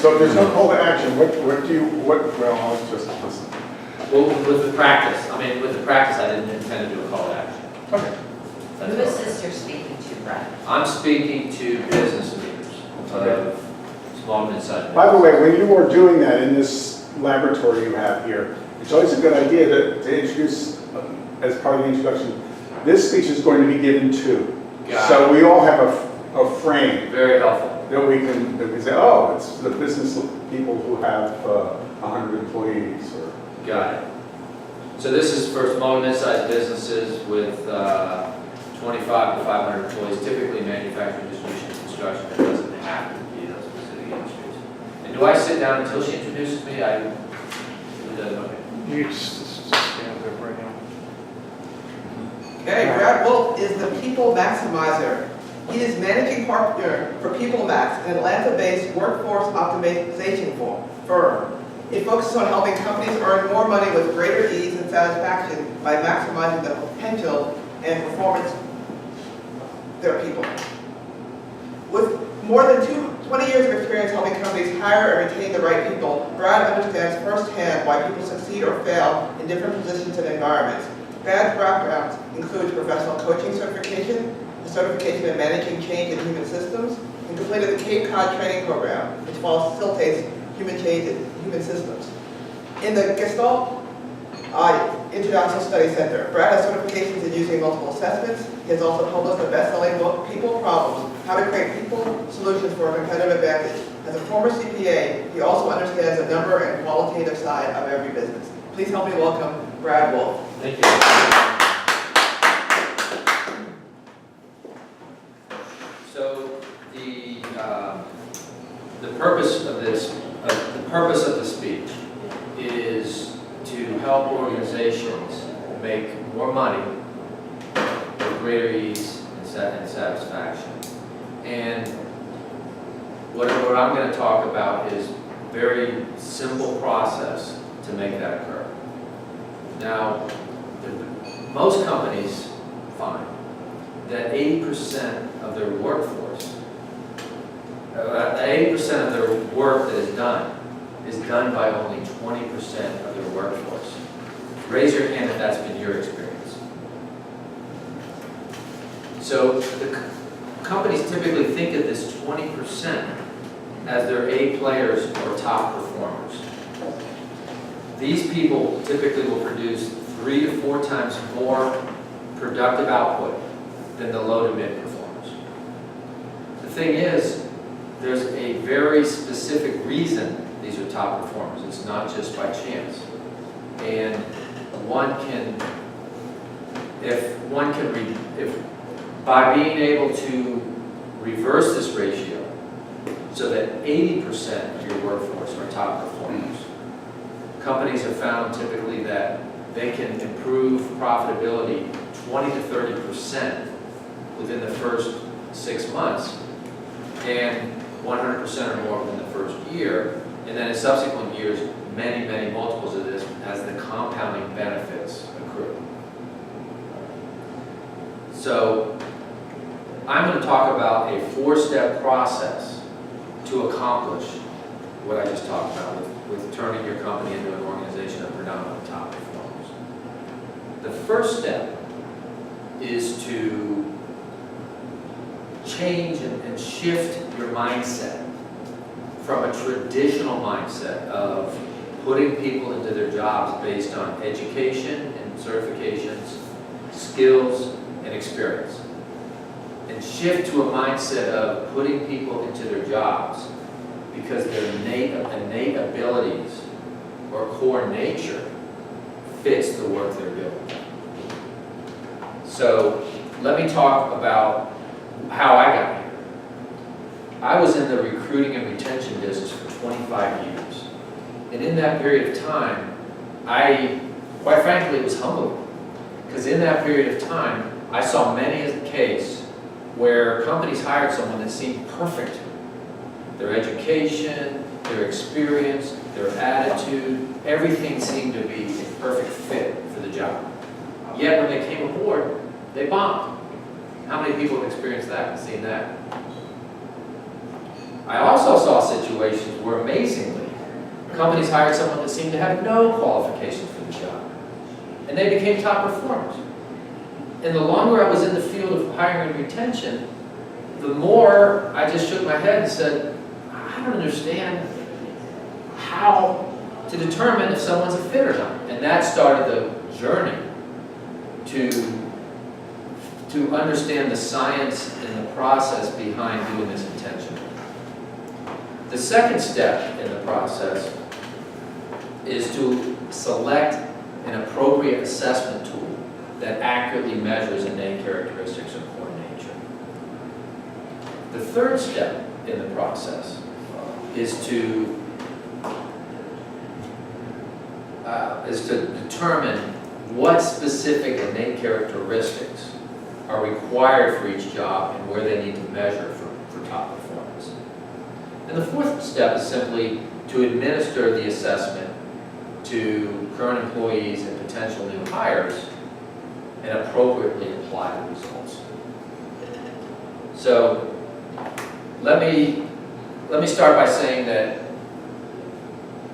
So if there's no call to action, what do you, well, let's just listen. Well, with the practice, I didn't intend to do a call to action. Okay. That's Who is all. this you're speaking to, Brad? I'm speaking to business leaders of small and mid-sized. By the way, when you are doing that in this laboratory you have here, it's always a good idea to introduce, as part of the introduction, this speech is going to be given too. Got So we all have a frame Very helpful. that we can say, oh, it's the business people who have 100 employees or. Got it. So this is for small and mid-sized businesses with 25 to 500 employees, typically manufacturing, distribution, and construction. It doesn't have to be those specific industries. And do I sit down until she introduces me? It doesn't, okay. You just stand there right now. Okay, Brad Wolf is the People Maximizer. He is managing partner for PeopleMax, an Atlanta-based workforce optimization firm. It focuses on helping companies earn more money with greater ease and satisfaction by maximizing the potential and performance of their people. With more than 20 years of experience helping companies hire and retain the right people, Brad understands firsthand why people succeed or fail in different positions and environments. Brad's background includes professional coaching certification, a certification in managing change in human systems, and completed the Cape Cod training program, which facilitates human change in human systems. In the Gestalt International Study Center, Brad has certifications in using multiple assessments. He has also published a best-selling book, People Problems, How to Create People Solutions for a Competitive Advantage. As a former CPA, he also understands the number and qualitative side of every business. Please help me welcome Brad Wolf. Thank you. So the purpose of the speech is to help organizations make more money with greater ease and satisfaction. And what I'm going to talk about is a very simple process to make that occur. Now, most companies find that 80% of their workforce, 80% of their work that is done by only 20% of their workforce. Raise your hand if that's been your experience. So the companies typically think of this 20% as their A players or top performers. These people typically will produce 3 to 4 times more productive output than the low to mid performers. The thing is, there's a very specific reason these are top performers. It's not just by chance. And if by being able to reverse this ratio so that 80% of your workforce are top performers, companies have found typically that they can improve profitability 20 to 30% within the first 6 months and 100% or more within the first year, and then in subsequent years, many, many multiples of this as the compounding benefits accrue. So I'm going to talk about a 4-step process to accomplish what I just talked about with turning your company into an organization of predominantly top performers. The first step is to change and shift your mindset from a traditional mindset of putting people into their jobs based on education and certifications, skills, and experience. And shift to a mindset of putting people into their jobs because their innate abilities or core nature fits the work they're doing. So let me talk about how I got here. I was in the recruiting and retention business for 25 years. And in that period of time, quite frankly, it was humbling. Because in that period of time, I saw many a case where companies hired someone that seemed perfect. Their education, their experience, their attitude, everything seemed to be a perfect fit for the job. Yet when they came aboard, they bombed. How many people have experienced that and seen that? I also saw situations where amazingly, companies hired someone that seemed to have no qualifications for the job. And they became top performers. And the longer I was in the field of hiring and retention, the more I just shook my head and said, I don't understand how to determine if someone's a fit or not. And that started the journey to understand the science and the process behind doing this intentionally. The second step in the process is to select an appropriate assessment tool that accurately measures innate characteristics of core nature. The third step in the process is to determine what specific innate characteristics are required for each job and where they need to measure for top performance. And the fourth step is simply to administer the assessment to current employees and potential new hires and appropriately apply the results. So let me start by saying that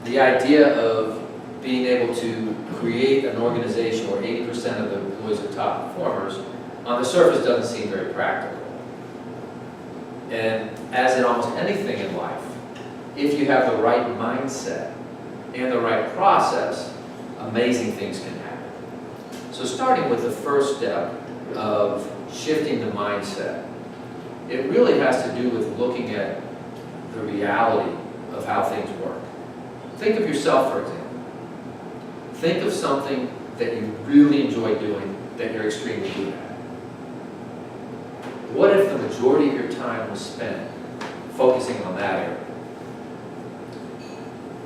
the idea of being able to create an organization where 80% of the employees are top performers on the surface doesn't seem very practical. And as in almost anything in life, if you have the right mindset and the right process, amazing things can happen. So starting with the first step of shifting the mindset, it really has to do with looking at the reality of how things work. Think of yourself, for example. Think of something that you really enjoy doing that you're extremely good at. What if the majority of your time was spent focusing on that area?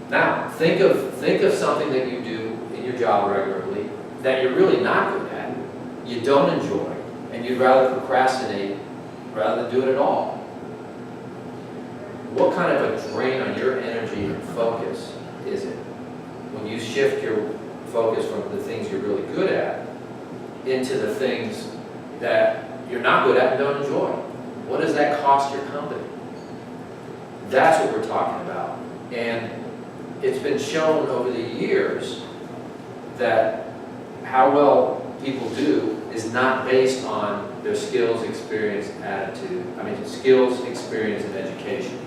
Now, think of something that you do in your job regularly that you're really not good at, you don't enjoy, and you'd rather procrastinate rather than do it at all. What kind of a drain on your energy and focus is it when you shift your focus from the things you're really good at into the things that you're not good at and don't enjoy? What does that cost your company? That's what we're talking about. And it's been shown over the years that how well people do is not based on their skills, experience, skills, experience, and education.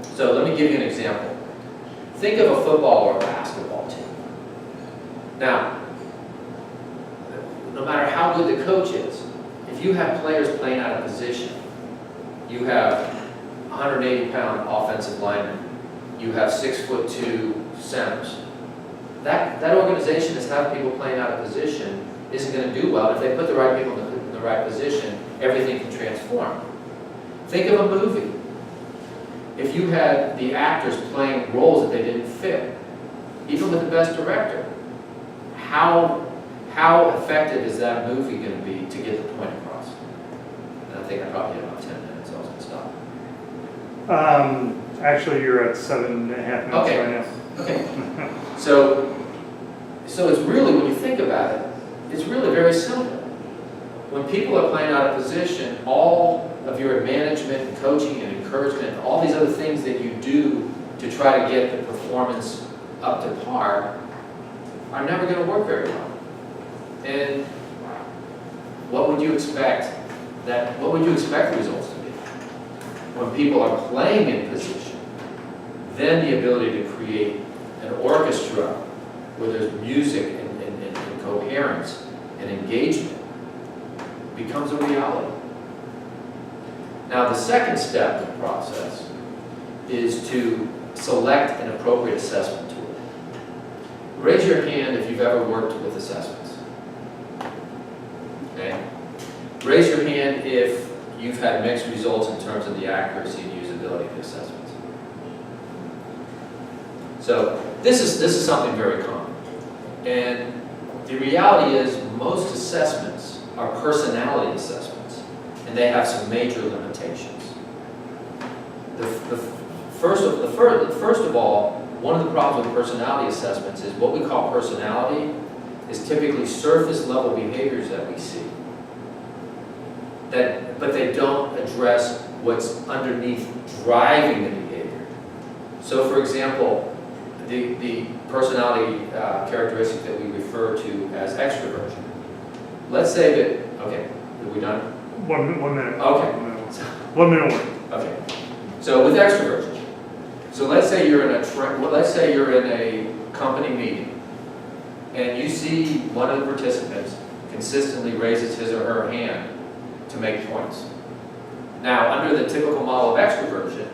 So let me give you an example. Think of a football or a basketball team. Now, no matter how good the coach is, if you have players playing out of position, you have 180-pound offensive linemen, you have 6'2" centers. That organization that's having people playing out of position isn't going to do well. If they put the right people in the right position, everything can transform. Think of a movie. If you had the actors playing roles that they didn't fit, even with the best director, how effective is that movie going to be to get the point across? And I think I probably had about 10 minutes, so I was going to stop. Actually, you're at 7.5 minutes Okay. right now. Okay. So it's really, when you think about it, it's really very simple. When people are playing out of position, all of your management and coaching and encouragement, all these other things that you do to try to get the performance up to par are never going to work very well. And what would you expect the results to be? When people are playing in position, then the ability to create an orchestra where there's music and coherence and engagement becomes a reality. Now, the second step in the process is to select an appropriate assessment tool. Raise your hand if you've ever worked with assessments. Okay? Raise your hand if you've had mixed results in terms of the accuracy and usability of the assessments. So this is something very common. And the reality is most assessments are personality assessments, and they have some major limitations. First of all, one of the problems with personality assessments is what we call personality is typically surface level behaviors that we see. But they don't address what's underneath driving the behavior. So for example, the personality characteristic that we refer to as extroversion. Let's say that, okay, are we done? 1 minute. Okay. 1 minute. Okay. So with extroversion, so let's say you're in a company meeting, and you see one of the participants consistently raises his or her hand to make points. Now, under the typical model of extroversion,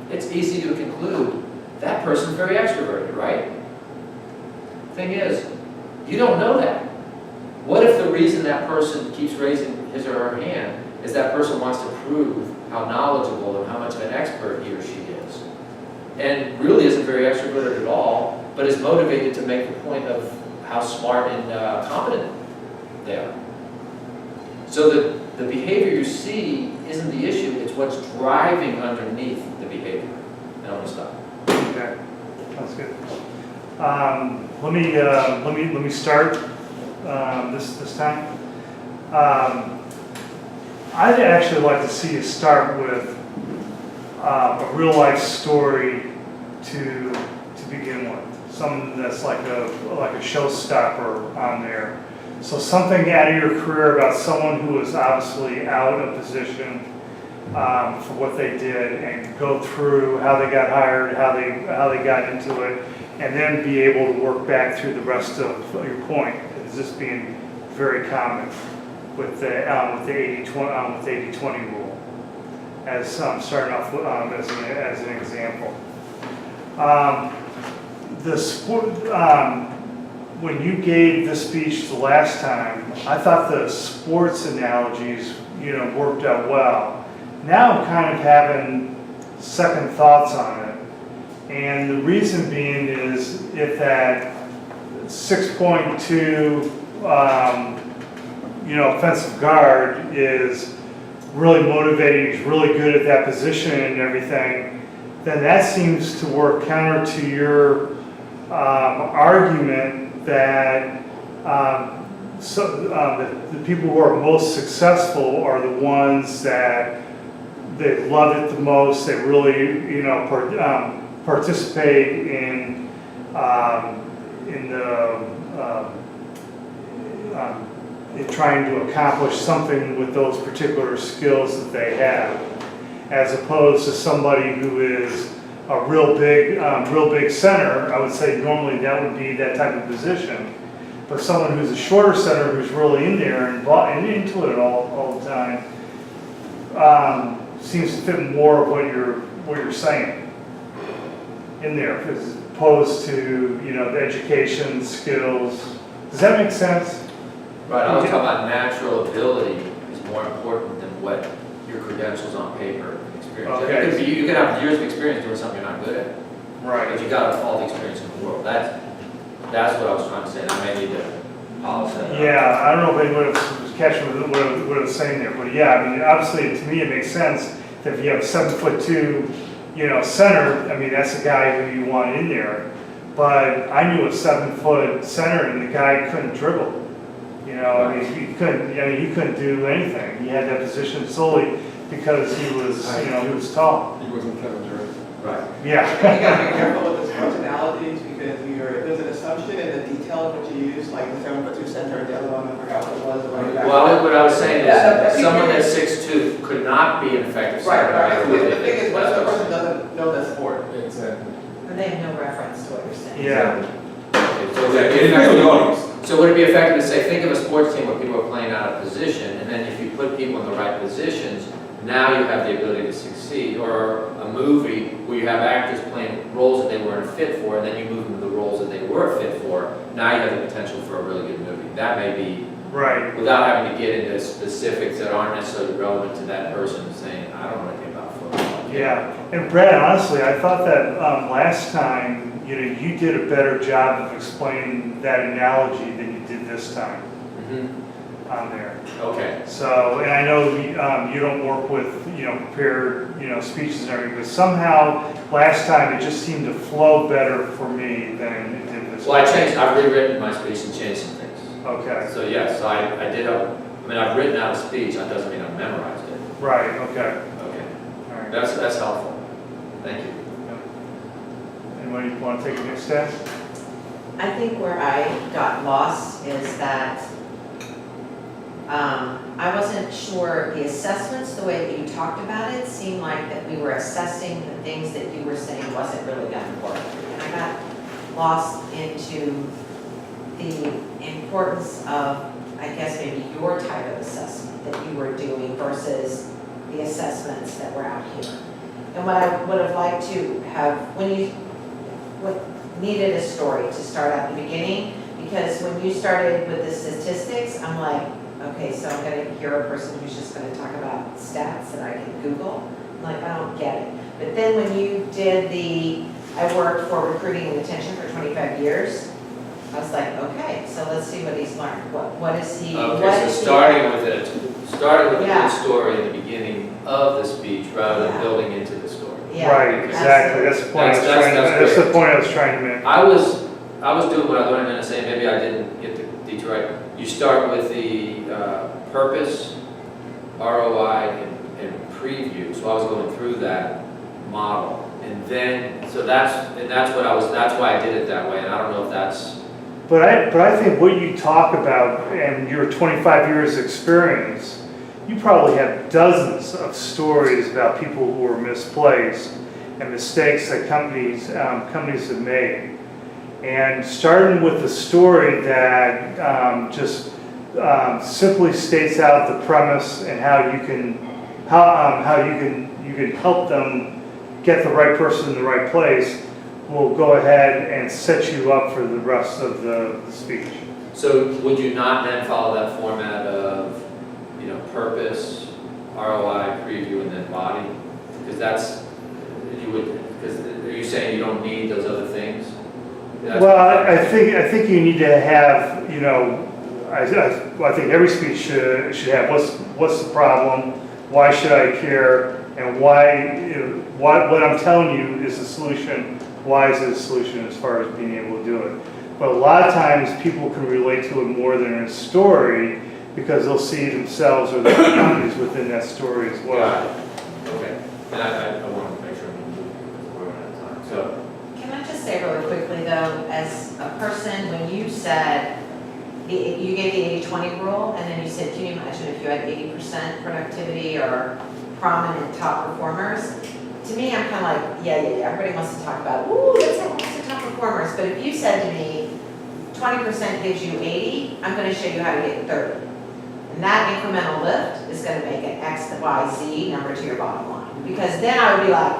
it's easy to conclude that person's very extroverted, right? Thing is, you don't know that. What if the reason that person keeps raising his or her hand is that person wants to prove how knowledgeable and how much of an expert he or she is, and really isn't very extroverted at all, but is motivated to make the point of how smart and competent they are. So the behavior you see isn't the issue, it's what's driving underneath the behavior. And I'm going to stop. Okay, that's good. Let me start this time. I'd actually like to see you start with a real life story to begin with, something that's like a showstopper on there. So something out of your career about someone who was obviously out of position for what they did, and go through how they got hired, how they got into it, and then be able to work back through the rest of your point. Is this being very common with the 80-20 rule, as starting off as an example. When you gave this speech the last time, I thought the sports analogies, worked out well. Now I'm kind of having second thoughts on it, and the reason being is if that 6.2, offensive guard is really motivated, he's really good at that position and everything, then that seems to work counter to your argument that the people who are most successful are the ones that they love it the most. They really, participate in trying to accomplish something with those particular skills that they have, as opposed to somebody who is a real big center. I would say normally that would be that type of position, but someone who's a shorter center who's really in there and into it all the time seems to fit more of what you're saying in there, as opposed to the education skills. Does that make sense? Right, I was talking about natural ability is more important than what your credentials on paper and experience. Okay. You could have years of experience doing something you're not good at, Right. but you got all the experience in the world. That's what I was trying to say, and I may need to polish that up. Yeah, I don't know if anyone was catching what I was saying there, but yeah, I mean, obviously to me it makes sense that if you have a 7'2", center, I mean, that's the guy who you want in there. But I knew a 7-foot center and the guy couldn't dribble. I mean, he couldn't do anything. He had that position solely because he was, he was tall. He wasn't Kevin Durant. Right. Yeah. You gotta be careful with the sports analogies, because there's an assumption in the detail of what you use, like the 7'2" center, and the other one, I forgot what it was. Well, what I was saying Yeah, is, someone that's 6'2" could not be an effective center. Right. The thing is, what if the person doesn't know that sport? Exactly. And they have no reference to what you're saying. Yeah. So would it be effective to say, think of a sports team where people are playing out of position, and then if you put people in the right positions, now you have the ability to succeed? Or a movie where you have actors playing roles that they weren't fit for, and then you move them to the roles that they were fit for, now you have the potential for a really good movie. That may be, Right. without having to get into specifics that aren't necessarily relevant to that person saying, I don't know anything about football. Yeah. And Brad, honestly, I thought that last time, you did a better job of explaining that analogy than you did this time Mhm. on there. Okay. So, and I know you don't work with, prepared, speeches and everything, but somehow last time it just seemed to flow better for me than it did this Well, time. I've rewritten my speech and changed some things. Okay, So yes, I did I've written out a speech, that doesn't mean I've memorized it. right, okay, Okay, all right. that's helpful. Thank you. Anybody want to take the next step? I think where I got lost is that I wasn't sure, the assessments, the way that you talked about it, seemed like that we were assessing the things that you were saying wasn't really gonna work. And I got lost into the importance of, I guess, maybe your type of assessment that you were doing versus the assessments that were out here. And what I would have liked to have, needed a story to start at the beginning, because when you started with the statistics, I'm like, okay, so I'm gonna hear a person who's just gonna talk about stats that I can Google. I'm like, I don't get it. But then when you did I worked for recruiting and retention for 25 years, I was like, okay, so let's see what he's learned. What is he? what Okay, is so he- starting with a Yeah. good story in the beginning of the speech rather than Yeah. building into the story. Yeah, Right, exactly, that's the point I was That's- trying, that's that's the great. point I was trying to make. I was doing what I learned in NSA, maybe I didn't get the detail right. You start with the purpose, ROI, and preview. So I was going through that model. And then, that's why I did it that way. And I don't know if that's, But I think what you talk about and your 25 years experience, you probably have dozens of stories about people who were misplaced and mistakes that companies have made. And starting with a story that just simply states out the premise and how you can help them get the right person in the right place, will go ahead and set you up for the rest of the speech. so would you not then follow that format of, purpose, ROI, preview, and then body? Because are you saying you don't need those other things? Well, I think you need to have, I think every speech should have what's the problem, why should I care, and what I'm telling you is the solution, why is it a solution as far as being able to do it. But a lot of times people can relate to it more than a story because they'll see themselves or their companies within that story as well. Got it. Okay. And I want to make sure we're running out of time. So, Can I just say really quickly though, as a person, when you said, you gave the 80-20 rule, and then you said, can you imagine if you had 80% productivity or prominent top performers? To me, I'm kind of like, yeah, everybody wants to talk about, ooh, let's have lots of top performers. But if you said to me, 20% gives you 80, I'm going to show you how to get 30. And that incremental lift is going to make an X, Y, Z number to your bottom line. Because then I would be like,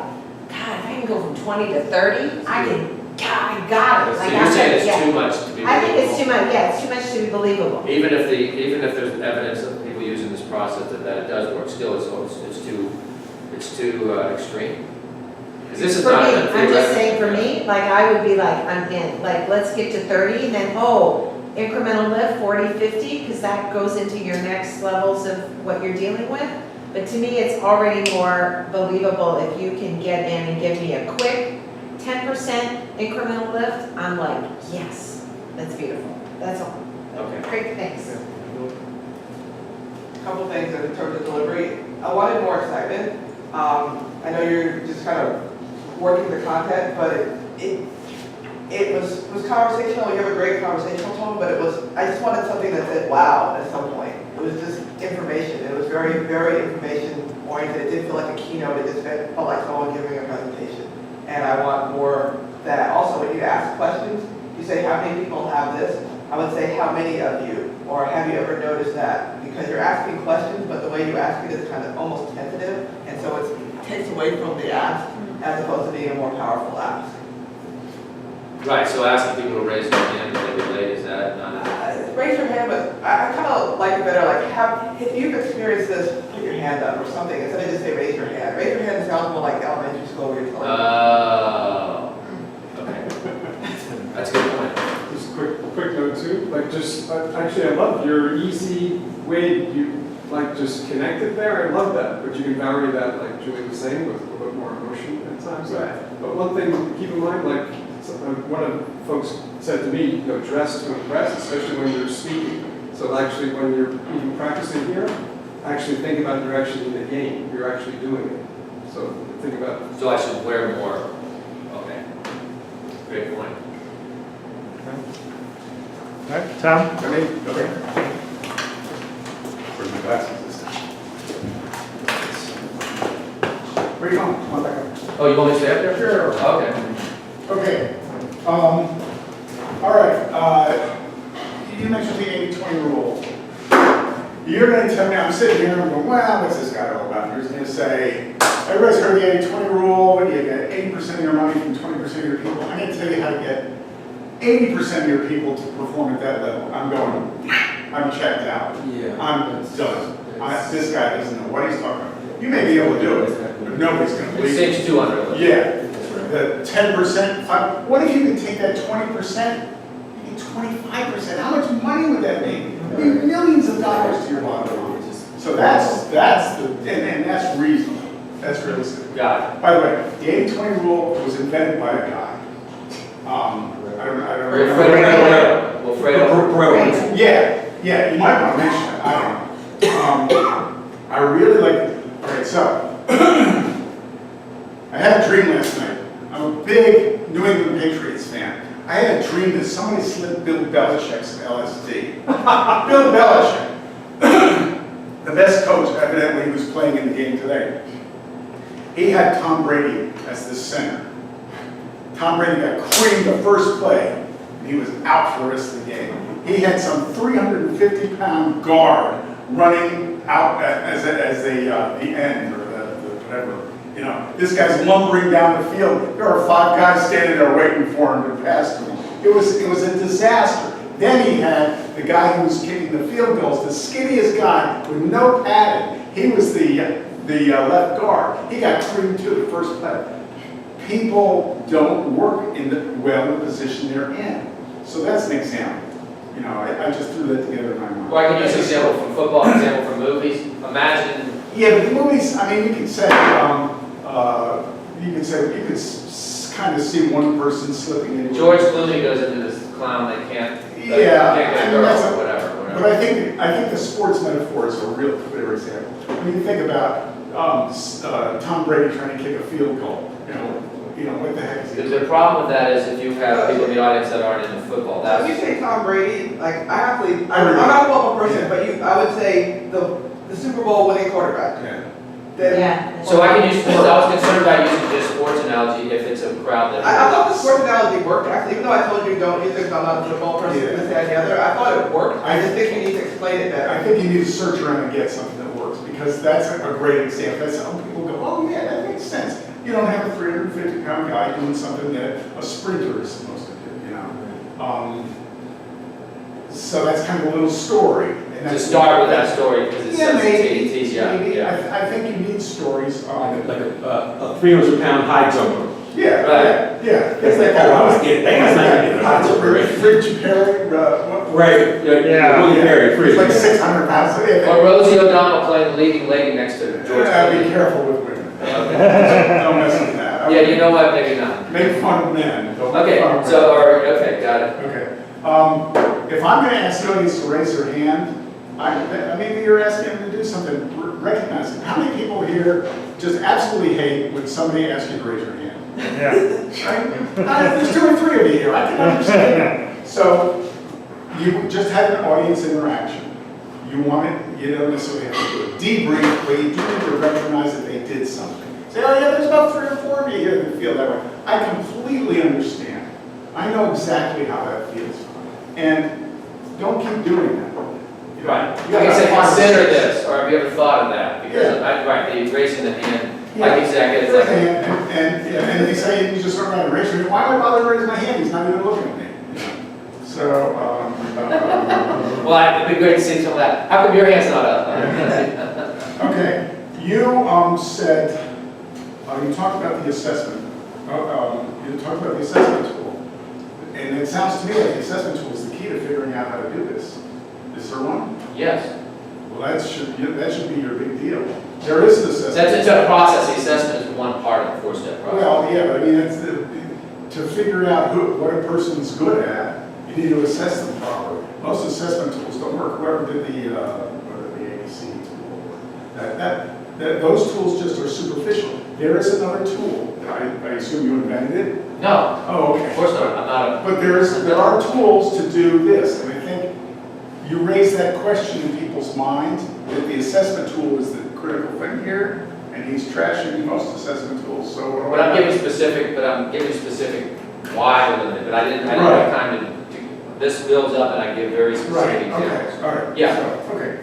God, if I can go from 20 to 30, I got it. so Like, you're saying yeah. it's too much to be I think it's too believable? much, yeah, it's too much to be believable. Even if there's evidence of people using this process that it does work, still it's too extreme? Because this is For not me, a I'm just saying for theoretical- me, like, I would be like, I'm in, like, let's get to 30, and then, incremental lift, 40, 50, because that goes into your next levels of what you're dealing with. But to me, it's already more believable if you can get in and give me a quick 10% incremental lift. I'm like, yes, that's beautiful. That's all. Okay. Great, thanks. Couple things in terms of delivery. I wanted more excitement. I know you're just kind of working the content, but it was conversational. You have a great conversational tone, but I just wanted something that said wow at some point. It was just information. It was very, very information oriented. It didn't feel like a keynote. It just felt like someone giving a presentation. And I want more of that. Also, when you ask questions, you say how many people have this. I would say how many of you, or have you ever noticed that? Because you're asking questions, but the way you ask it is kind of almost tentative, and so it takes away from the ask as opposed to being a more powerful ask. Right, so asking people to raise their hand if they relate, is that not? Raise your hand, but I kind of like it better, like, if you've experienced this, put your hand up or something, instead of just say raise your hand. Raise your hand sounds more like elementary school where you're telling Oh, okay. That's a good point. Just a quick note too, actually I love your easy way you just connected there, I love that, but you can vary that, like Julie was saying, with a little bit more emotion at times. Right. But one thing to keep in mind, one of the folks said to me, dress to impress, especially when you're speaking. So actually when you're even practicing here, actually think about you're actually in the game, you're actually doing it. So think about So I should wear more, okay. Great point. All right, Tom? I mean, okay. Where's my glasses this time? Where are you going? Come on back up. Oh, you want me to stay up there? Sure. Okay. Okay, all right, you mentioned the 80-20 rule. You're gonna tell me, I'm sitting here and I'm going, well, what's this guy all about? You're just gonna say, everybody's heard the 80-20 rule, you get 80% of your money from 20% of your people. I'm gonna tell you how to get 80% of your people to perform at that level. I'm checked out. Yeah. I'm done. This guy doesn't know what he's talking about. You may be able to do it, but nobody's gonna It believe you. seems too unrealistic. Yeah, the 10%, what if you could take that 20%, you get 25%, how much money would that make? It'd be millions of dollars to your bottom line. So that's and that's reasonable, that's realistic. Got By the way, the 80-20 rule was invented by a guy. I don't it. know. Wilfredo. Yeah, you might want to mention it, I don't know. I really like, okay, so, I had a dream last night. I'm a big New England Patriots fan. I had a dream that somebody slipped Bill Belichick some LSD. Bill Belichick, the best coach evidently who's playing in the game today. He had Tom Brady as the center. Tom Brady got creamed the first play, and he was out for the rest of the game. He had some 350-pound guard running out as the end or the whatever. You know, this guy's lumbering down the field. There are 5 guys standing there waiting for him to pass to him. It was a disaster. Then he had the guy who was kicking the field goals, the skinniest guy with no padding. He was the left guard. He got creamed too the first play. People don't work in the position they're in. So that's an example. You know, I just threw that together in my mind. Well, I can use an example from football, an example from movies. Imagine, Yeah, but the movies, I mean, you could say, you could kind of see one person slipping in. George Clooney goes into this clown that can't, Yeah, can't get I a mean, girl that's or whatever. But I think the sports metaphor is a real clear example. When you think about Tom Brady trying to kick a field goal, you know what the heck is he doing? The problem with that is if you have people in the audience that aren't into football, When you that's, say Tom Brady, like, I'm I agree. not a football person, Yeah. but I would say the Super Bowl winning quarterback. Yeah. Then- Yeah. so I can use, I was concerned about using just sports analogy if it's a crowd that. I thought the sports analogy worked, actually, even though I told you don't use it because I'm not a football person, Yeah. this, that, and the other, I thought it worked. I just think you need to explain it better. I think you need to search around and get something that works, because that's a great example. That's how people go, oh yeah, that makes sense. You don't have a 350-pound guy doing something that a sprinter is supposed to do, you know? So that's kind of a little story. And To that's- start with that story, because it Yeah, says maybe, it's easier, maybe. yeah. I think you need stories. Like a 300-pound high jumper. Yeah, Right. yeah. It's like, oh, I was getting, that guy's not gonna get a high jumper. Fridge Perry, what? Right, Yeah. Willie Perry, free. It's like 600 pounds. Or Rosie O'Donnell playing leading lady next to George Yeah, be Clooney. careful with women. Don't mess with that. Yeah, you know what, maybe not. Make fun of men. Don't make Okay, fun of so, okay, got it. Okay. If I'm going to ask the audience to raise their hand, maybe you're asking them to do something, recognize it. How many people here just absolutely hate when somebody asks you to raise your hand? Yeah. Right? There's 2 or 3 of you here, I can understand that. So, you just had an audience interaction. You want it, you don't necessarily have to do a debrief, but you do need to recognize that they did something. Say, oh yeah, there's about 3 or 4 of you here that feel that way. I completely understand. I know exactly how that feels. And don't keep doing that. You know, Right. you Like I gotta said, find consider space. this, or have you ever thought of that? Because, the raising the hand, like exactly, it's like, And they say, you just start around raising your hand. Why would I bother raising my hand? He's not even looking at me. So, well, it'd be great to see some of that. How come your hand's not up? okay, you said, you talked about the assessment. You talked about the assessment tool. And it sounds to me like the assessment tool is the key to figuring out how to do this. Is there one? Yes, Well, that should be your big deal. There is an assessment. that's a process, the assessment is one part of the 4-step process. Well, yeah, but I mean, it's to figure out what a person's good at, you need to assess them properly. Most assessment tools don't work. Whoever did the ABC tool, Those tools just are superficial. There is another tool, I assume you invented it? No, Oh, okay. of course not, I'm not a. But there are tools to do this, and I think you raise that question in people's minds, that the assessment tool is the critical thing here, and he's trashing most assessment tools, so. But I'm giving specific why we're limited, but I didn't have time to, this builds up and I give very Right, specific okay, examples. all right. Yeah. So, okay.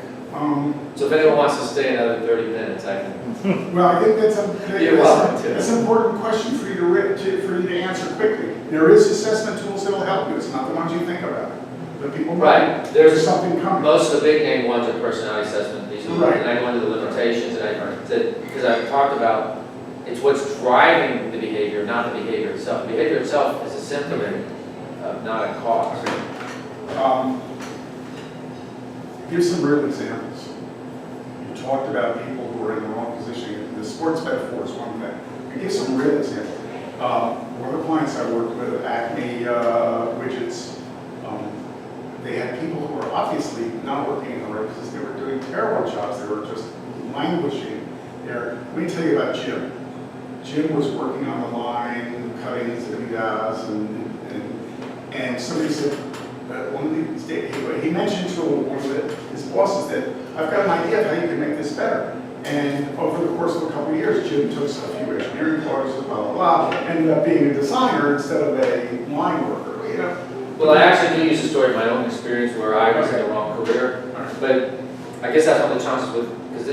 So if anyone wants to stay another 30 minutes, I can. Well, I think You're welcome to. that's an important question for you to answer quickly. There is assessment tools that'll help you, it's not the ones you think about. The people know Right, there's something coming. Most of the big name ones are personality assessment, these are, Right. and I go into the limitations, and I said, because I've talked about, it's what's driving the behavior, not the behavior itself. The behavior itself is a symptom and not a cause. Give some real examples. You talked about people who are in the wrong position. The sports metaphor is one thing. Give some real examples. One of the clients I worked with, Acme Widgets, they had people who were obviously not working in the right position. They were doing terrible jobs. They were just languishing there. Let me tell you about Jim. Jim was working on the line, cutting his vidas, and somebody said, one of these days, he mentioned to one of his bosses that, I've got an idea of how you can make this better. And over the course of a couple of years, Jim took a few engineering courses, blah, blah, blah, ended up being a designer instead of a line worker, you know? Well, I actually do use a story of my own experience where I was in the wrong career, but I guess that's one of the challenges with, because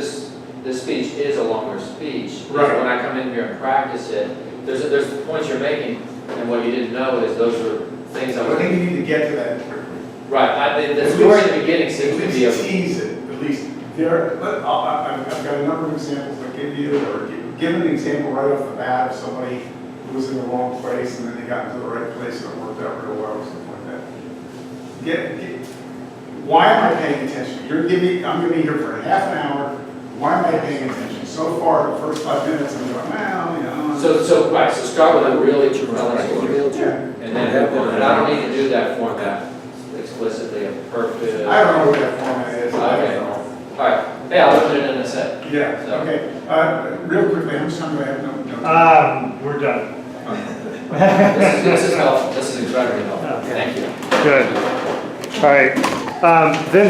this speech is a longer speech. is Right. When I come in here and practice it, there's points you're making, and what you didn't know is those are things I I was. think you need to get to that quickly. Right, the story in the beginning seems to At be a. least tease it, at least. I've got a number of examples to give you, or give an example right off the bat of somebody who was in the wrong place and then they got into the right place and it worked out real well, or something like that. Why am I paying attention? I'm gonna be here for half an hour. Why am I paying attention? So far, the first 5 minutes, I'm going, well, you know. So start with a really compelling story. Yeah. And then, and I don't need to do that format explicitly of purpose. I don't know what that format is. I Okay. don't know. All right, yeah, I'll put it in a set. Yeah, So- okay. Real quickly, how much time do I have? No. We're done. This is helpful, this is incredibly helpful, thank you. Good. All right. Vince?